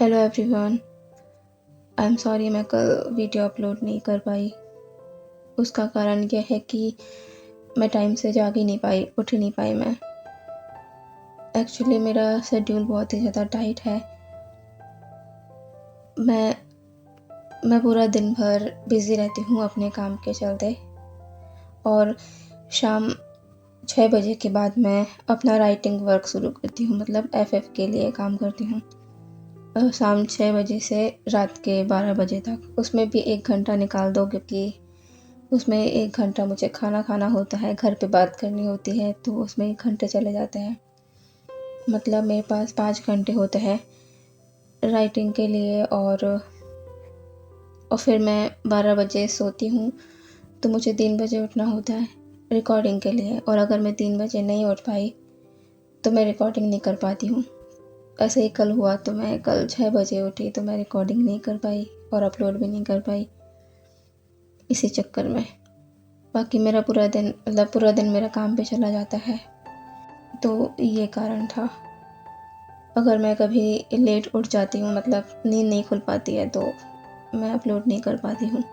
Hello everyone. I am sorry मैं कल video upload नहीं कर पाई। उसका कारण यह है कि मैं टाइम से जाग ही नहीं पाई, उठ ही नहीं पाई। मैं एक्चुअली मेरा शेड्यूल बहुत ही ज़्यादा टाइट है। मैं पूरा दिन भर बिज़ी रहती हूँ अपने काम के चलते, और शाम 6 बजे के बाद मैं अपना राइटिंग वर्क शुरू करती हूँ, मतलब एफएफ के लिए काम करती हूँ। शाम 6 बजे से रात के 12 बजे तक, उसमें भी 1 घंटा निकाल दो, क्योंकि उसमें 1 घंटा मुझे खाना खाना होता है, घर पे बात करनी होती है, तो उसमें 1 घंटे चले जाते हैं। मतलब मेरे पास 5 घंटे होते हैं राइटिंग के लिए, और फिर मैं 12 बजे सोती हूँ, तो मुझे 3 बजे उठना होता है रिकॉर्डिंग के लिए। और अगर मैं 3 बजे नहीं उठ पाई तो मैं रिकॉर्डिंग नहीं कर पाती हूँ। ऐसे ही कल हुआ, तो मैं कल 6 बजे उठी तो मैं रिकॉर्डिंग नहीं कर पाई और अपलोड भी नहीं कर पाई इसी चक्कर में। बाकी मेरा पूरा दिन मेरा काम पे चला जाता है, तो ये कारण था। अगर मैं कभी लेट उठ जाती हूँ, मतलब नींद नहीं खुल पाती है, तो मैं अपलोड नहीं कर पाती हूँ।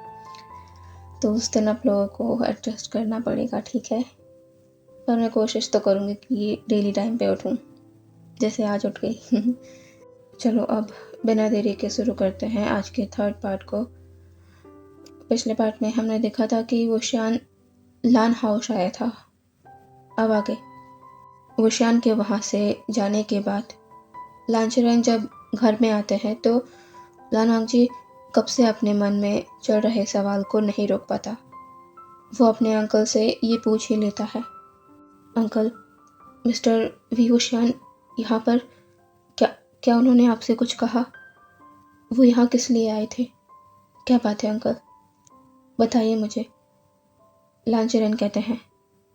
तो उस दिन आप लोगों को एडजस्ट करना पड़ेगा, ठीक है। पर मैं कोशिश तो करूँगी कि डेली टाइम पे उठूँ, जैसे आज उठ गई। चलो अब बिना देरी के शुरू करते हैं आज के 3rd पार्ट को। पिछले पार्ट में हमने देखा था कि वुशियान लान हाउस आया था। अब आगे वुशियान के वहाँ से जाने के बाद लांचरेन जब घर में आते हैं, तो लान वांगजी कब से अपने मन में चल रहे सवाल को नहीं रोक पाता। वो अपने अंकल से ये पूछ ही लेता है, अंकल, मिस्टर वी वुशियान यहाँ पर क्या क्या उन्होंने आपसे कुछ कहा? वो यहाँ किस लिए आए थे? क्या बात है अंकल, बताइए मुझे। लांचरेन कहते हैं,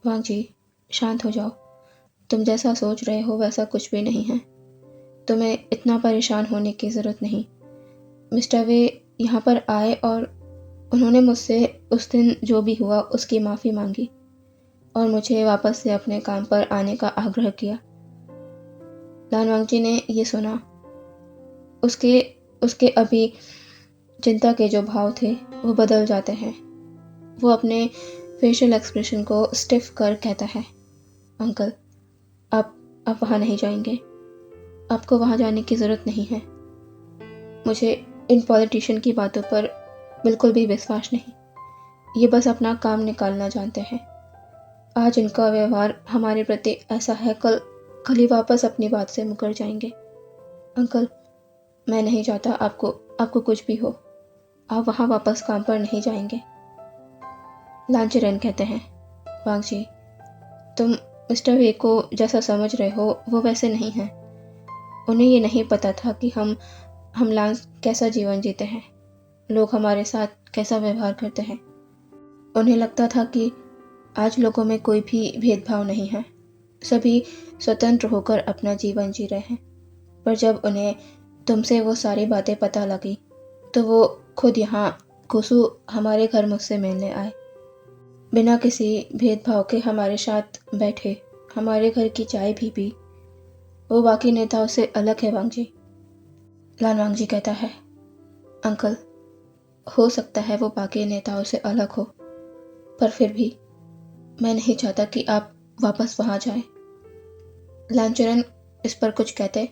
वांगजी शांत हो जाओ, तुम जैसा सोच रहे हो वैसा कुछ भी नहीं है। तुम्हें इतना परेशान होने की ज़रूरत नहीं। मिस्टर वे यहाँ पर आए और उन्होंने मुझसे उस दिन जो भी हुआ उसकी माफ़ी मांगी और मुझे वापस से अपने काम पर आने का आग्रह किया। लान वांगजी ने ये सुना। उसके अभी चिंता के जो भाव थे वो बदल जाते हैं। वो अपने फेशियल एक्सप्रेशन को स्टिफ कर कहता है, अंकल, आप वहाँ नहीं जाएंगे। आपको वहाँ जाने की ज़रूरत नहीं है। मुझे इन पॉलिटिशियन की बातों पर बिल्कुल भी विश्वास नहीं। ये बस अपना काम निकालना जानते हैं। आज इनका व्यवहार हमारे प्रति ऐसा है, कल ही वापस अपनी बात से मुकर जाएंगे। अंकल, मैं नहीं चाहता आपको कुछ भी हो। आप वहाँ वापस काम पर नहीं जाएंगे। लांचरेन कहते हैं, वांगजी, तुम मिस्टर वे को जैसा समझ रहे हो वो वैसे नहीं हैं। उन्हें ये नहीं पता था कि हम लांस कैसा जीवन जीते हैं, लोग हमारे साथ कैसा व्यवहार करते हैं। उन्हें लगता था कि आज लोगों में कोई भी भेदभाव नहीं है, सभी स्वतंत्र होकर अपना जीवन जी रहे हैं। पर जब उन्हें तुमसे वो सारी बातें पता लगी, तो वो खुद यहाँ कुसु हमारे घर मुझसे मिलने आए। बिना किसी भेदभाव के हमारे साथ बैठे, हमारे घर की चाय भी पी। वो बाकी नेताओं से अलग है वांगजी। लान वांगजी कहता है, अंकल, हो सकता है वो बाकी नेताओं से अलग हो, पर फिर भी मैं नहीं चाहता कि आप वापस वहाँ जाएं। लांचरन इस पर कुछ कहते,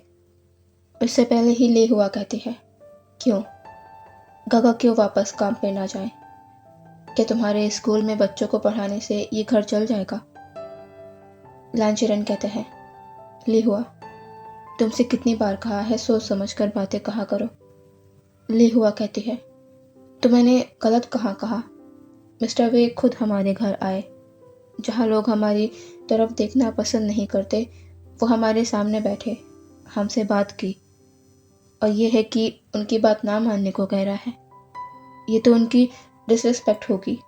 इससे पहले ही ले हुआ कहती है, क्यों गगा क्यों वापस काम पे ना जाए? क्या तुम्हारे स्कूल में बच्चों को पढ़ाने से ये घर चल जाएगा? लांचरन कहते हैं, ले हुआ, तुमसे कितनी बार कहा है सोच समझ कर बातें कहा करो। ले हुआ कहती है, तो मैंने गलत कहाँ कहा? मिस्टर वे खुद हमारे घर आए, जहाँ लोग हमारी तरफ देखना पसंद नहीं करते, वो हमारे सामने बैठे, हमसे बात की, और ये है कि उनकी बात ना मानने को कह रहा है। ये तो उनकी डिसरिस्पेक्ट होगी।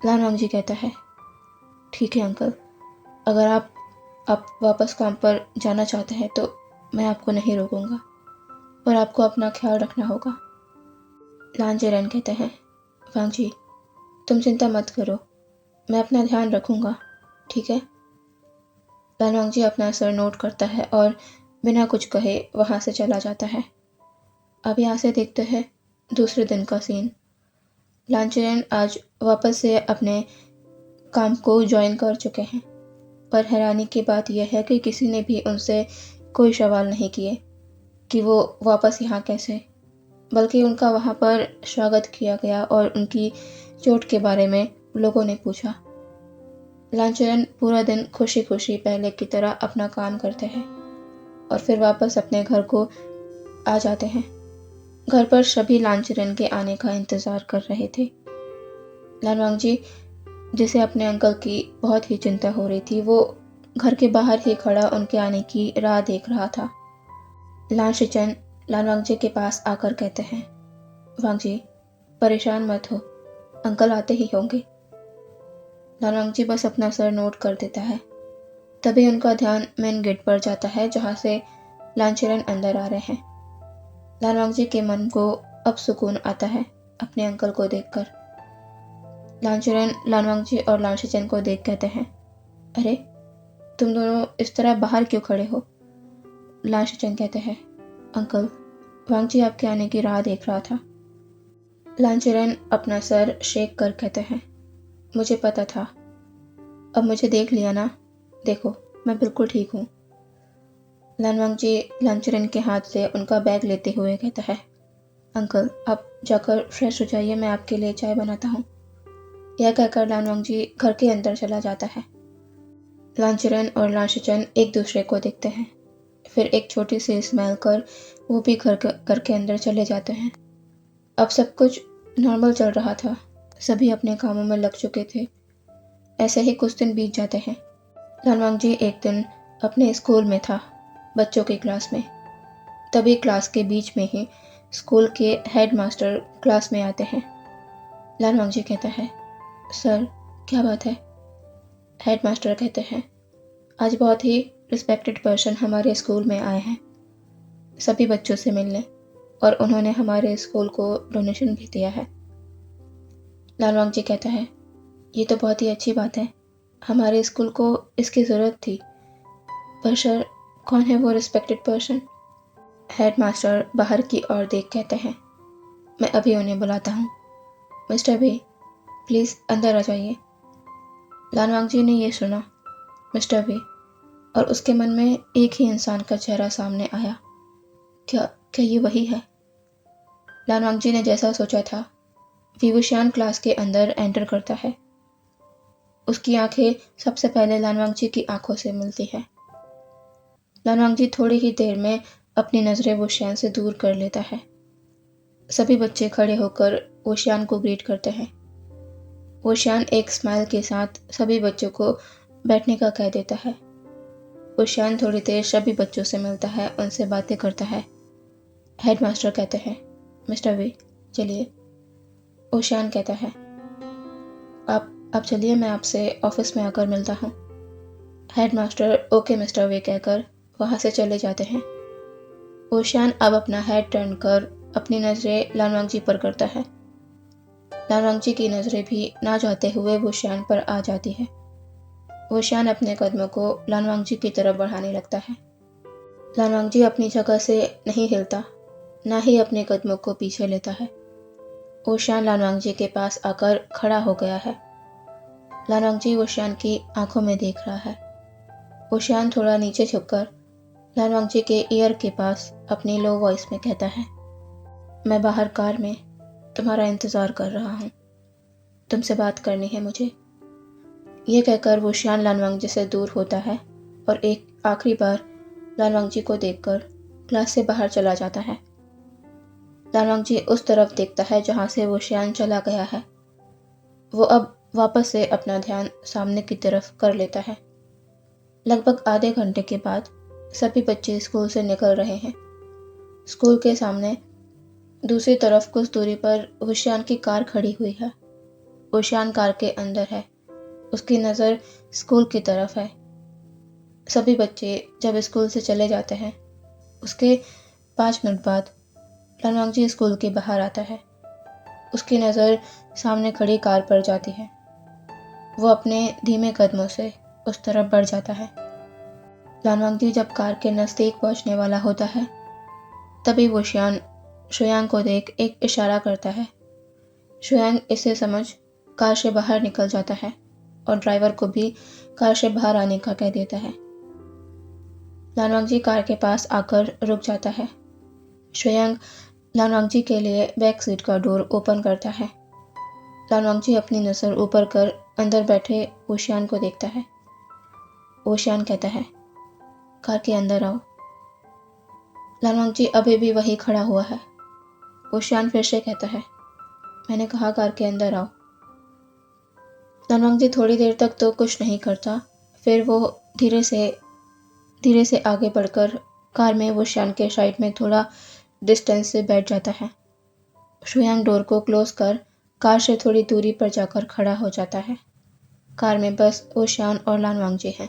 लान वांगजी कहता है, ठीक है अंकल, अगर आप वापस काम पर जाना चाहते हैं तो मैं आपको नहीं रोकूंगा, पर आपको अपना ख्याल रखना होगा। लांचरेन कहते हैं, वांगजी, तुम चिंता मत करो, मैं अपना ध्यान रखूंगा, ठीक है। लान वांगजी अपना सर नोट करता है और बिना कुछ कहे वहाँ से चला जाता है। अब यहाँ से देखते हैं दूसरे दिन का सीन। लांचरन आज वापस से अपने काम को ज्वाइन कर चुके हैं, पर हैरानी की बात यह है कि किसी ने भी उनसे कोई सवाल नहीं किए कि वो वापस यहाँ कैसे, बल्कि उनका वहाँ पर स्वागत किया गया और उनकी चोट के बारे में लोगों ने पूछा। लांचरन पूरा दिन खुशी खुशी पहले की तरह अपना काम करते हैं और फिर वापस अपने घर को आ जाते हैं। घर पर सभी लांचरन के आने का इंतज़ार कर रहे थे। लालवांगजी, जिसे अपने अंकल की बहुत ही चिंता हो रही थी, वो घर के बाहर ही खड़ा उनके आने की राह देख रहा था। लांशिचन लालवांगजी के पास आकर कहते हैं, वांगजी, परेशान मत हो, अंकल आते ही होंगे। लालवांगजी बस अपना सर नोट कर देता है। तभी उनका ध्यान मेन गेट पर जाता है, जहाँ से लांचरन अंदर आ रहे हैं। लालवांगजी के मन को अब सुकून आता है अपने अंकल को देखकर। लांचरन लालवांगजी और लांशिचन को देख कहते हैं, अरे, तुम दोनों इस तरह बाहर क्यों खड़े हो? लांशिचन कहते हैं, अंकल, वांगजी आपके आने की राह देख रहा था। लांचरन अपना सर शेक कर कहते हैं, मुझे पता था, अब मुझे देख लिया ना, देखो मैं बिल्कुल ठीक हूँ। लालवांगजी लांचरन के हाथ से उनका बैग लेते हुए कहता है, अंकल, आप जाकर फ्रेश हो जाइए, मैं आपके लिए चाय बनाता हूँ। यह कहकर लालवांगजी घर के अंदर चला जाता है। लांचरन और लांशिचन एक दूसरे को देखते हैं, फिर एक छोटी सी स्माइल कर वो भी घर के अंदर चले जाते हैं। अब सब कुछ नॉर्मल चल रहा था, सभी अपने कामों में लग चुके थे। ऐसे ही कुछ दिन बीत जाते हैं। लालवांगजी एक दिन अपने स्कूल में था, बच्चों की क्लास में। तभी क्लास के बीच में ही स्कूल के हेडमास्टर क्लास में आते हैं। लालवांगजी कहता है, सर, क्या बात है? हेडमास्टर कहते हैं, आज बहुत ही रिस्पेक्टेड पर्सन हमारे स्कूल में आए हैं सभी बच्चों से मिलने, और उन्होंने हमारे स्कूल को डोनेशन भी दिया है। लालवांगजी कहता है, ये तो बहुत ही अच्छी बात है, हमारे स्कूल को इसकी ज़रूरत थी, पर सर, कौन है वो रिस्पेक्टेड पर्सन? हेडमास्टर बाहर की ओर देख कहते हैं, मैं अभी उन्हें बुलाता हूँ। मिस्टर वी, प्लीज़ अंदर आ जाइए। लालवांगजी ने यह सुना, मिस्टर वी, और उसके मन में एक ही इंसान का चेहरा सामने आया। क्या क्या ये वही है? लालवांगजी ने जैसा सोचा था, विभूषण क्लास के अंदर एंटर करता है। उसकी आंखें सबसे पहले लालवांगजी की आंखों से मिलती है। लालवांगजी थोड़ी ही देर में अपनी नज़रें वुशियान से दूर कर लेता है। सभी बच्चे खड़े होकर वुशियान को ग्रीट करते हैं। वुशियान एक स्माइल के साथ सभी बच्चों को बैठने का कह देता है। वुशियान थोड़ी देर सभी बच्चों से मिलता है, उनसे बातें करता है। हेडमास्टर कहते हैं, मिस्टर वी, चलिए। वुशियान कहता है, आप चलिए, मैं आपसे ऑफिस में आकर मिलता हूँ। हेडमास्टर ओके मिस्टर वी कहकर वहाँ से चले जाते हैं। वुशियान अब अपना हेड टर्न कर अपनी नज़रें लालवांगजी पर करता है। लालवांगजी की नज़रें भी ना चाहते हुए वुशियान पर आ जाती है। वुशियान अपने कदमों को लालवांगजी की तरफ बढ़ाने लगता है। लालवांगजी अपनी जगह से नहीं हिलता, ना ही अपने कदमों को पीछे लेता है। वुशियान लालवांगजी के पास आकर खड़ा हो गया है। लालवांगजी वुशियान की आंखों में देख रहा है। वुशियान थोड़ा नीचे झुककर लालवांगजी के ईयर के पास अपनी लो वॉइस में कहता है, मैं बाहर कार में तुम्हारा इंतज़ार कर रहा हूँ, तुमसे बात करनी है मुझे। यह कहकर वुशियान लालवांगजी से दूर होता है और एक आखिरी बार लालवांगजी को देखकर क्लास से बाहर चला जाता है। लालवांगजी उस तरफ देखता है जहाँ से वुशियान चला गया है। वो अब वापस से अपना ध्यान सामने की तरफ कर लेता है। लगभग आधे घंटे के बाद सभी बच्चे स्कूल से निकल रहे हैं। स्कूल के सामने दूसरी तरफ कुछ दूरी पर वुशियान की कार खड़ी हुई है। वुशियान कार के अंदर है, उसकी नज़र स्कूल की तरफ है। सभी बच्चे जब स्कूल से चले जाते हैं, उसके 5 मिनट बाद लालवांगजी स्कूल के बाहर आता है। उसकी नज़र सामने खड़ी कार पर जाती है। वो अपने धीमे कदमों से उस तरफ बढ़ जाता है। लालवांगजी जब कार के नज़दीक पहुंचने वाला होता है, तभी वुशियान शुयांग को देख एक इशारा करता है। शुयांग इसे समझ कार से बाहर निकल जाता है और ड्राइवर को भी कार से बाहर आने का कह देता है। लानवांगजी कार के पास आकर रुक जाता है। शुयांग लानवांगजी के लिए बैक सीट का डोर ओपन करता है। लानवांगजी अपनी नज़र ऊपर कर अंदर बैठे ओशियान को देखता है। ओशियान कहता है, कार के अंदर आओ। लानवांगजी अभी भी वही खड़ा हुआ है। ओशियान फिर से कहता है, मैंने कहा कार के अंदर आओ। लानवांगजी थोड़ी देर तक तो कुछ नहीं करता, फिर वो धीरे से आगे बढ़कर कार में ओशियान के साइड में थोड़ा डिस्टेंस से बैठ जाता है। शुयांग डोर को क्लोज कर कार से थोड़ी दूरी पर जाकर खड़ा हो जाता है। कार में बस ओशियान और लानवांगजी हैं।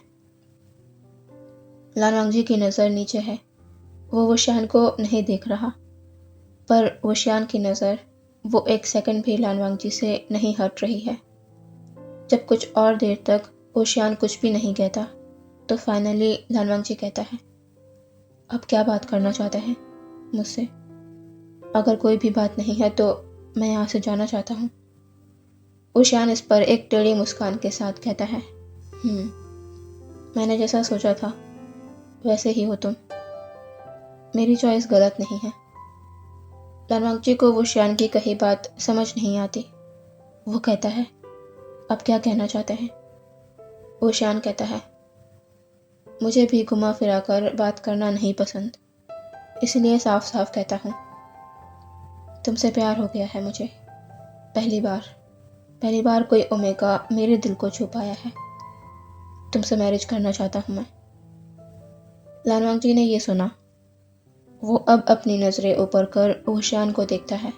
लानवांगजी की नज़र नीचे है। वो ओशियान को नहीं देख रहा, पर ओशियान की नज़र वो एक सेकंड भी लानवांगजी से नहीं हट रही है। जब कुछ और देर तक ओशियान कुछ भी नहीं कहता, तो फाइनली लानवांगजी कहता है, अब क्या बात करना चाहते हैं मुझसे? अगर कोई भी बात नहीं है तो मैं यहाँ से जाना चाहता हूँ। ओशियान इस पर एक टेढ़ी मुस्कान के साथ कहता है, मैंने जैसा सोचा था वैसे ही हो तुम। मेरी चॉइस गलत नहीं है। लानवांगजी को ओशियान की कही बात समझ नहीं आती। वो कहता है, अब क्या कहना चाहते हैं? ओशियान कहता है, मुझे भी घुमा फिरा कर बात करना नहीं पसंद, इसलिए साफ साफ कहता हूँ, तुमसे प्यार हो गया है मुझे। पहली बार कोई ओमेगा मेरे दिल को छू पाया है। तुमसे मैरिज करना चाहता हूँ मैं। लानवांगजी ने ये सुना। वो अब अपनी नज़रें ऊपर कर ओशियान को देखता है।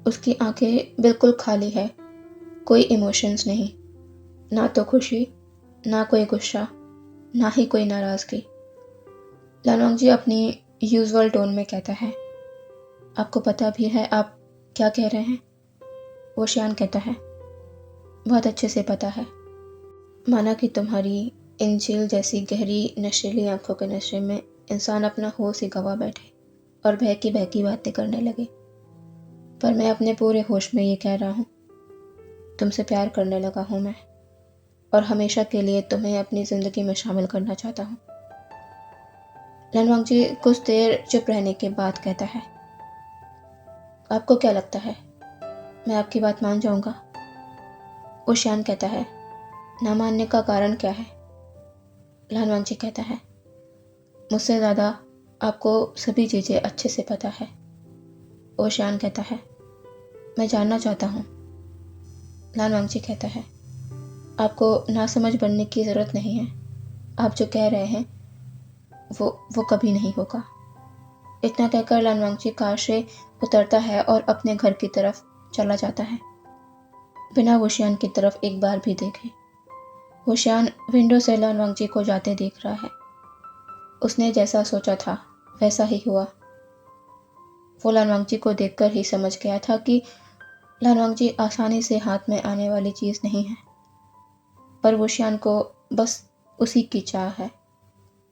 उसकी आंखें बिल्कुल खाली है, कोई इमोशंस नहीं, ना तो खुशी, ना कोई गुस्सा, ना ही कोई नाराज़गी। लानवांगजी अपनी यूजुअल टोन में कहता है, आपको पता भी है आप क्या कह रहे हैं? ओशियान कहता है, बहुत अच्छे से पता है। माना कि तुम्हारी इन झील जैसी गहरी नशीली आंखों के नशे में इंसान अपना होश ही गवा बैठे और बहकी बातें करने लगे। पर मैं अपने पूरे होश में ये कह रहा हूँ, तुमसे प्यार करने लगा हूँ मैं, और हमेशा के लिए तुम्हें अपनी ज़िंदगी में शामिल करना चाहता हूँ। लानवांगजी कुछ देर चुप रहने के बाद कहता है, आपको क्या लगता है मैं आपकी बात मान जाऊँगा? ओशियान कहता है, ना मानने का कारण क्या है? लानवांगजी कहता है, मुझसे ज़्यादा आपको सभी चीज़ें अच्छे से पता है। ओशियान कहता है, मैं जानना चाहता हूँ। लानवांगजी कहता है, आपको नासमझ बनने की ज़रूरत नहीं है। आप जो कह रहे हैं वो कभी नहीं होगा। इतना कहकर लानवांगजी कार से उतरता है और अपने घर की तरफ चला जाता है, बिना ओशियान की तरफ एक बार भी देखे। ओशियान विंडो से लानवांगजी को जाते देख रहा है। उसने जैसा सोचा था वैसा ही हुआ। वो लानवांगजी को देखकर ही समझ गया था कि लानवांगजी आसानी से हाथ में आने वाली चीज़ नहीं है, पर ओशियान को बस उसी की चाह है।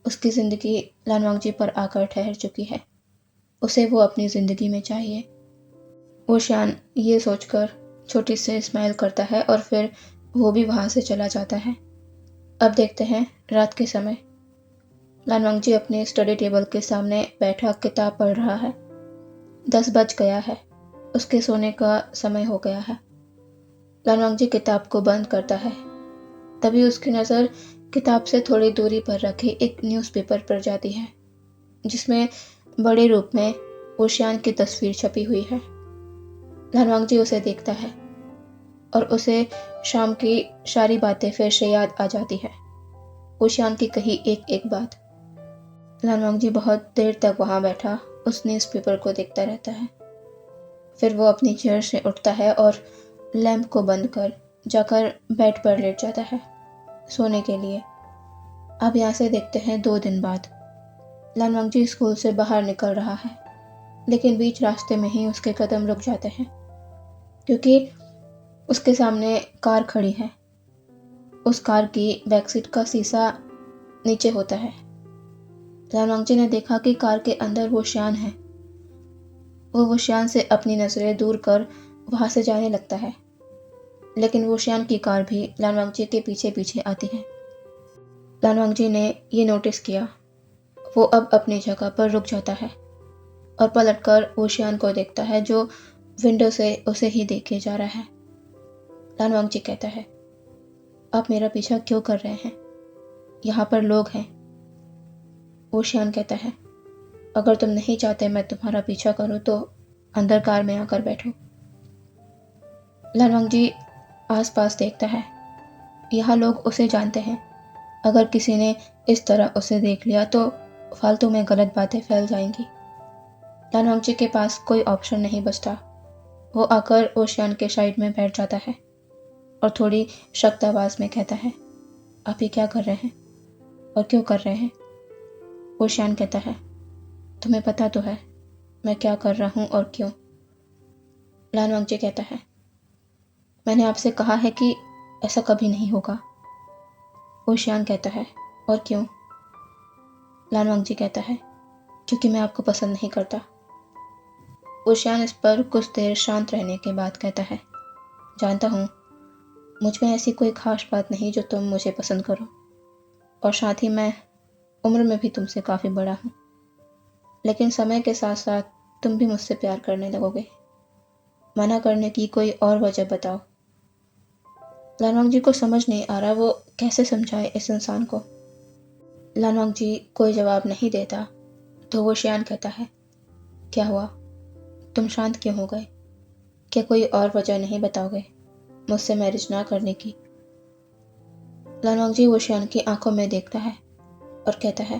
उसकी ज़िंदगी लानवांगजी पर आकर ठहर चुकी है, उसे वो अपनी ज़िंदगी में चाहिए। ओशियान ये सोचकर छोटी सी स्माइल करता है और फिर वो भी वहाँ से चला जाता है। अब देखते हैं रात के समय। लानवांगजी अपने स्टडी टेबल के सामने बैठा किताब पढ़ रहा है। 10 बज गया है, उसके सोने का समय हो गया है। लानवांगजी किताब को बंद करता है, तभी उसकी नज़र किताब से थोड़ी दूरी पर रखे एक न्यूज़पेपर पर जाती है, जिसमें बड़े रूप में ओशियान की तस्वीर छपी हुई है। लानवांगजी उसे देखता है और उसे शाम की सारी बातें फिर से याद आ जाती है, ओशियान की कही एक एक बात। लानवांगजी बहुत देर तक वहाँ बैठा उस न्यूज़पेपर को देखता रहता है। फिर वो अपनी चेयर से उठता है और लैंप को बंद कर जाकर बेड पर लेट जाता है सोने के लिए। अब यहाँ से देखते हैं 2 दिन बाद। लानवांगजी स्कूल से बाहर निकल रहा है, लेकिन बीच रास्ते में ही उसके कदम रुक जाते हैं, क्योंकि उसके सामने कार खड़ी है। उस कार की बैक सीट का शीशा नीचे होता है। लानवांगजी ने देखा कि कार के अंदर वो ओशियान है। वो वुशियान से अपनी नज़रें दूर कर वहाँ से जाने लगता है, लेकिन वुशियान की कार भी लान वांगजी के पीछे पीछे आती है। लान वांगजी ने ये नोटिस किया। वो अब अपनी जगह पर रुक जाता है और पलटकर वुशियान को देखता है, जो विंडो से उसे ही देखे जा रहा है। लान वांगजी कहता है, आप मेरा पीछा क्यों कर रहे हैं? यहाँ पर लोग हैं। वुशियान कहता है, अगर तुम नहीं चाहते मैं तुम्हारा पीछा करूँ तो अंदर कार में आकर बैठो। लान वांगजी आसपास देखता है। यहाँ लोग उसे जानते हैं। अगर किसी ने इस तरह उसे देख लिया तो फालतू में गलत बातें फैल जाएंगी। लान वांगजी के पास कोई ऑप्शन नहीं बचता। वो आकर वुशियान के साइड में बैठ जाता है और थोड़ी सख्त आवाज़ में कहता है, आप ये क्या कर रहे हैं और क्यों कर रहे हैं? वुशियान कहता है, तुम्हें पता तो है मैं क्या कर रहा हूँ और क्यों? लान वांगजी कहता है, मैंने आपसे कहा है कि ऐसा कभी नहीं होगा। वुशियान कहता है, और क्यों? लान वांगजी कहता है, क्योंकि मैं आपको पसंद नहीं करता। वुशियान इस पर कुछ देर शांत रहने के बाद कहता है, जानता हूँ मुझ में ऐसी कोई खास बात नहीं जो तुम मुझे पसंद करो, और साथ ही मैं उम्र में भी तुमसे काफ़ी बड़ा हूँ, लेकिन समय के साथ साथ तुम भी मुझसे प्यार करने लगोगे। मना करने की कोई और वजह बताओ। लान वांगजी को समझ नहीं आ रहा वो कैसे समझाए इस इंसान को। लान वांगजी कोई जवाब नहीं देता तो वुशियान कहता है, क्या हुआ? तुम शांत क्यों हो गए? क्या कोई और वजह नहीं बताओगे मुझसे मैरिज ना करने की? लान वांगजी वुशियान की आंखों में देखता है और कहता है,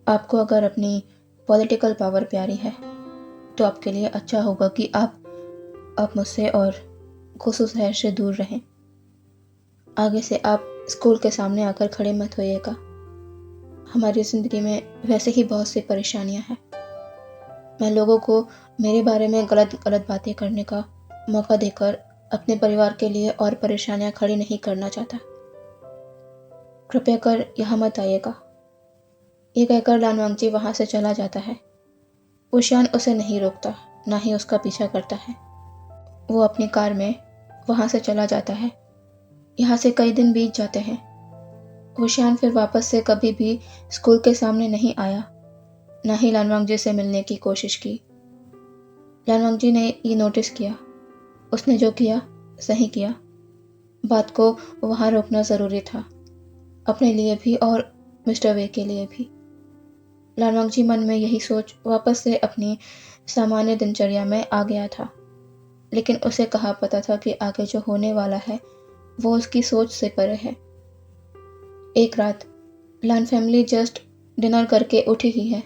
आपको अगर अपनी पॉलिटिकल पावर प्यारी है तो आपके लिए अच्छा होगा कि आप मुझसे और खुसू शहर से दूर रहें। आगे से आप स्कूल के सामने आकर खड़े मत होइएगा। हमारी ज़िंदगी में वैसे ही बहुत सी परेशानियां हैं। मैं लोगों को मेरे बारे में गलत गलत बातें करने का मौका देकर अपने परिवार के लिए और परेशानियां खड़ी नहीं करना चाहता। कृपया कर यहाँ मत आइएगा। ये कहकर लान वांगजी वहाँ से चला जाता है। वुशियान उसे नहीं रोकता, ना ही उसका पीछा करता है। वो अपनी कार में वहाँ से चला जाता है। यहाँ से कई दिन बीत जाते हैं। वुशियान फिर वापस से कभी भी स्कूल के सामने नहीं आया, ना ही लान वांगजी से मिलने की कोशिश की। लान वांगजी ने ये नोटिस किया। उसने जो किया सही किया। बात को वहाँ रोकना ज़रूरी था, अपने लिए भी और मिस्टर वे के लिए भी। लान वांगजी मन में यही सोच वापस से अपनी सामान्य दिनचर्या में आ गया था, लेकिन उसे कहाँ पता था कि आगे जो होने वाला है वो उसकी सोच से परे है। एक रात लान फैमिली जस्ट डिनर करके उठी ही है।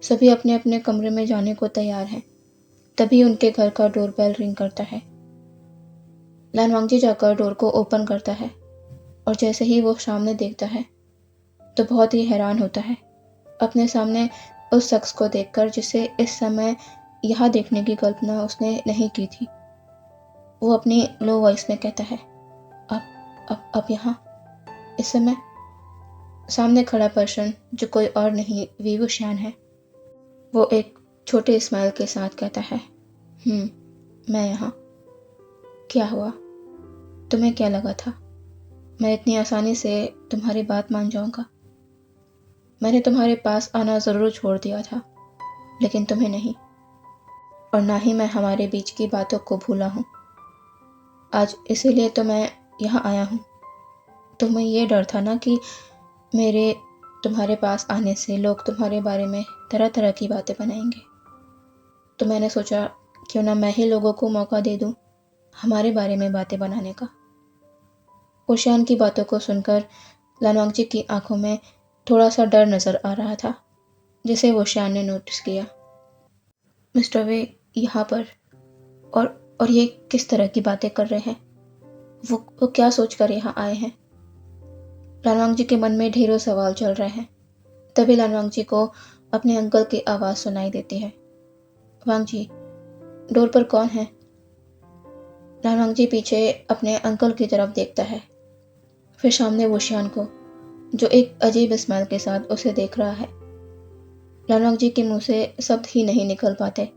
सभी अपने अपने कमरे में जाने को तैयार हैं। तभी उनके घर का डोरबेल रिंग करता है। लान वांगजी जाकर डोर को ओपन करता है और जैसे ही वो सामने देखता है तो बहुत ही हैरान होता है अपने सामने उस शख्स को देखकर जिसे इस समय यहाँ देखने की कल्पना उसने नहीं की थी। वो अपनी लो वॉइस में कहता है, आप यहाँ इस समय? सामने खड़ा पर्सन जो कोई और नहीं वी वुशियान है। वो एक छोटे स्माइल के साथ कहता है, मैं यहाँ। क्या हुआ? तुम्हें क्या लगा था मैं इतनी आसानी से तुम्हारी बात मान जाऊंगा? मैंने तुम्हारे पास आना ज़रूर छोड़ दिया था, लेकिन तुम्हें नहीं, और ना ही मैं हमारे बीच की बातों को भूला हूँ। आज इसीलिए तो मैं यहाँ आया हूँ। तुम्हें ये डर था ना कि मेरे तुम्हारे पास आने से लोग तुम्हारे बारे में तरह तरह की बातें बनाएंगे, तो मैंने सोचा क्यों ना मैं ही लोगों को मौका दे दूँ हमारे बारे में बातें बनाने का। वुशियान की बातों को सुनकर लान वांगजी की आंखों में थोड़ा सा डर नज़र आ रहा था, जिसे वुशियान ने नोटिस किया। मिस्टर वे यहाँ पर और ये किस तरह की बातें कर रहे हैं? वो क्या सोचकर यहाँ आए हैं? लान वांगजी के मन में ढेरों सवाल चल रहे हैं। तभी लान वांगजी को अपने अंकल की आवाज़ सुनाई देती है। वांगजी, डोर पर कौन है? लान वांगजी पीछे अपने अंकल की तरफ देखता है, फिर सामने वुशियान को, जो एक अजीब स्माइल के साथ उसे देख रहा है। लान वांगजी के मुंह से शब्द ही नहीं निकल पाते।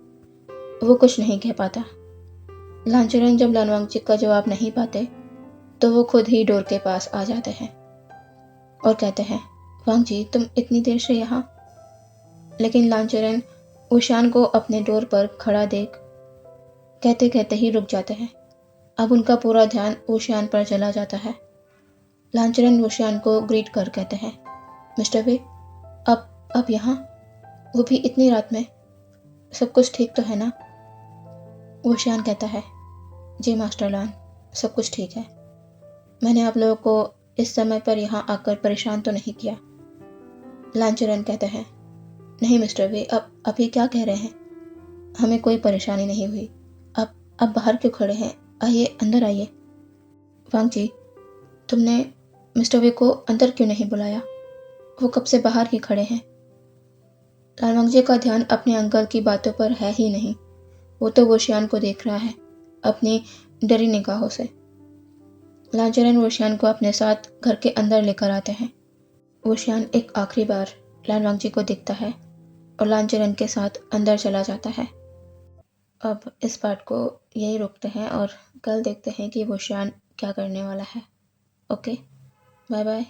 वो कुछ नहीं कह पाता। लांचुरन जब लानवांगची का जवाब नहीं पाते तो वो खुद ही डोर के पास आ जाते हैं और कहते हैं, वांगजी तुम इतनी देर से यहाँ? लेकिन लांचुरन ऊशियान को अपने डोर पर खड़ा देख कहते कहते ही रुक जाते हैं। अब उनका पूरा ध्यान ऊशियान पर चला जाता है। लांचुरन ऊशियान को ग्रीट कर कहते हैं, मिस्टर वे, आप यहाँ? वो भी इतनी रात में? सब कुछ ठीक तो है ना? ऊशियान कहता है, जी मास्टर लान, सब कुछ ठीक है। मैंने आप लोगों को इस समय पर यहाँ आकर परेशान तो नहीं किया। लांचुरन कहते हैं, नहीं मिस्टर वे, आप ये क्या कह रहे हैं? हमें कोई परेशानी नहीं हुई। आप बाहर क्यों खड़े हैं? आइए, अंदर आइए। वांगजी, तुमने मिस्टर वे को अंदर क्यों नहीं बुलाया? वो कब से बाहर ही खड़े हैं। लालवांगजी का ध्यान अपने अंकल की बातों पर है ही नहीं। वो तो वोशियान को देख रहा है अपनी डरी निगाहों से। लांचुरन वोशियान को अपने साथ घर के अंदर लेकर आते हैं। वोशियान एक आखिरी बार लालवांगजी को देखता है और लांचुरन के साथ अंदर चला जाता है। अब इस पार्ट को यही रोकते हैं और कल देखते हैं कि वोशियान क्या करने वाला है। Okay, bye bye.